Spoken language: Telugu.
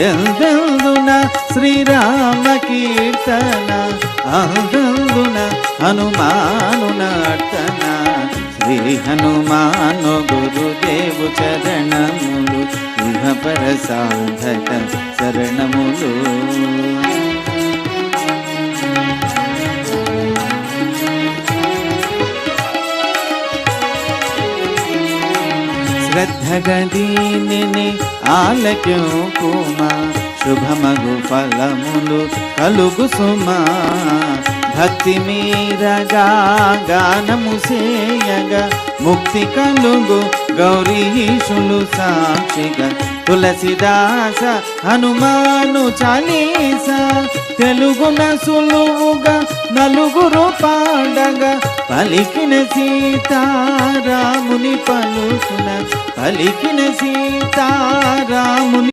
ఎందెందున శ్రీరామ కీర్తన, అందందున హనుమాను నర్తన. శ్రీ హనుమాను గురుదేవు చరణములు, ఇహపర సాధక శరణములు. శ్రద్ధగా దీనిని ఆలకింపుమా, శుభమగు ఫలములు కలుగు సుమా. భక్తి మీరగా గానము సేయగా, ముక్తి కలుగు గౌరీశులు సాక్షిగా. తులసిదాస హనుమాను చాలీస, తెలుగున సులువుగా నలుగురు పాడగా. పలికిన సీతారాముని పలుకున, పలికిన సీతారాముని